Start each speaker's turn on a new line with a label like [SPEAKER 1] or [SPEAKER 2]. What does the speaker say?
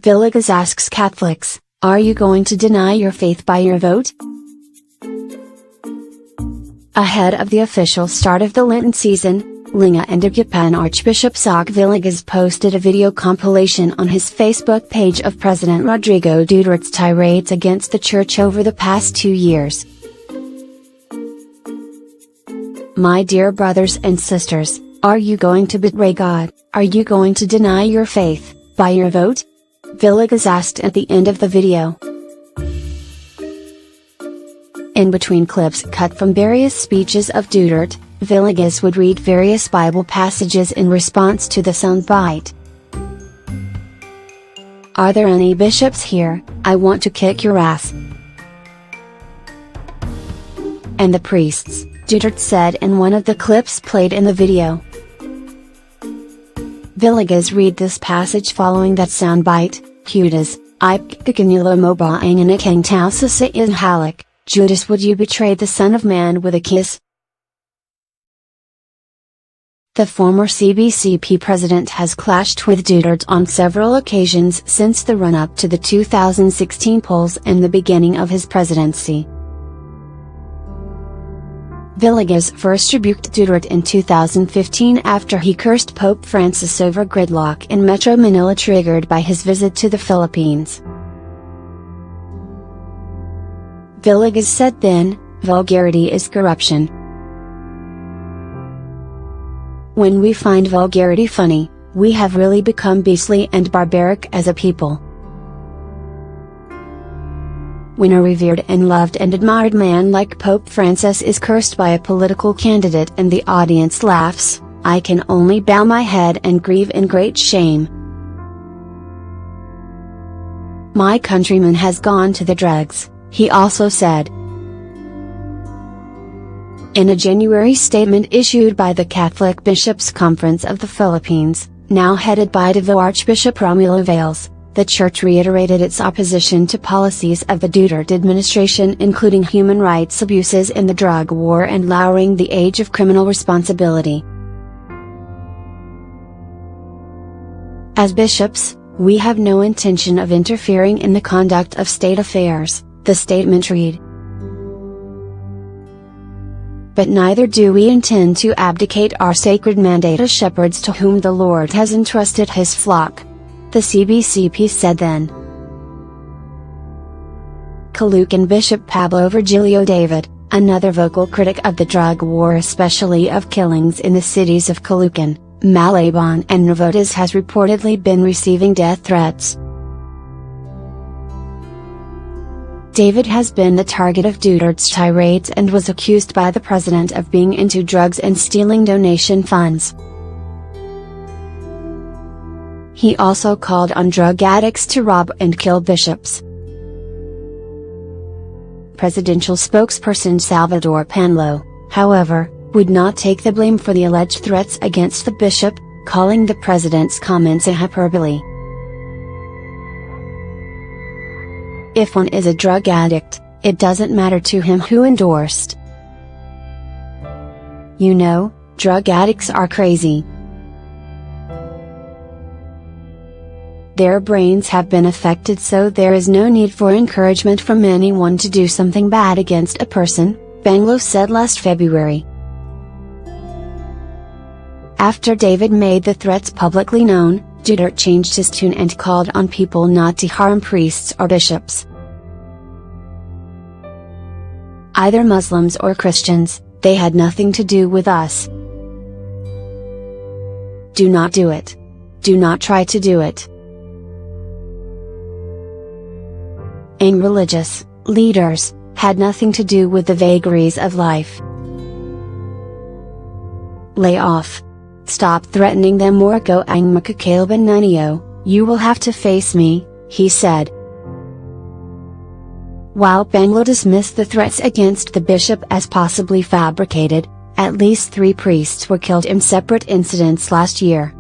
[SPEAKER 1] Villegas asks Catholics, are you going to deny your faith by your vote? Ahead of the official start of the Lenten season, Linga and Japan Archbishop Zach Villegas posted a video compilation on his Facebook page of President Rodrigo Duterte's tirades against the Church over the past 2 years. My dear brothers and sisters, are you going to betray God? Are you going to deny your faith by your vote? Villegas asked at the end of the video. In between clips cut from various speeches of Duterte, Villegas would read various Bible passages in response to the soundbite. Are there any bishops here? I want to kick your ass. And the priests, Duterte said in one of the clips played in the video. Villegas read this passage following that soundbite, Judas, Ipkakanula mobaang anakang tau sa in halik, Judas, would you betray the Son of Man with a kiss? The former CBCP president has clashed with Duterte on several occasions since the run-up to the 2016 polls and the beginning of his presidency. Villegas first rebuked Duterte in 2015 after he cursed Pope Francis over gridlock in Metro Manila triggered by his visit to the Philippines. Villegas said then, vulgarity is corruption. When we find vulgarity funny, we have really become beastly and barbaric as a people. When a revered and loved and admired man like Pope Francis is cursed by a political candidate and the audience laughs, I can only bow my head and grieve in great shame. My countryman has gone to the dregs, he also said. In a January statement issued by the Catholic Bishops' Conference of the Philippines, now headed by Davao Archbishop Romulo Vales, the Church reiterated its opposition to policies of the Duterte administration including human rights abuses in the drug war and lowering the age of criminal responsibility. As bishops, we have no intention of interfering in the conduct of state affairs, the statement read. But neither do we intend to abdicate our sacred mandate as shepherds to whom the Lord has entrusted his flock, the CBCP said then. Caloocan Bishop Pablo Virgilio David, another vocal critic of the drug war, especially of killings in the cities of Caloocan, Malabon and Navotas, has reportedly been receiving death threats. David has been the target of Duterte's tirades and was accused by the president of being into drugs and stealing donation funds. He also called on drug addicts to rob and kill bishops. Presidential spokesperson Salvador Panlo, however, would not take the blame for the alleged threats against the bishop, calling the president's comments a hyperbole. If one is a drug addict, it doesn't matter to him who endorsed. You know, drug addicts are crazy. Their brains have been affected, so there is no need for encouragement from anyone to do something bad against a person, Panlo said last February. After David made the threats publicly known, Duterte changed his tune and called on people not to harm priests or bishops. Either Muslims or Christians, they had nothing to do with us. Do not do it. Do not try to do it. And religious leaders had nothing to do with the vagaries of life. Lay off. Stop threatening them or go ang makakalaban ninyo, you will have to face me, he said. While Panlo dismissed the threats against the bishop as possibly fabricated, at least 3 priests were killed in separate incidents last year.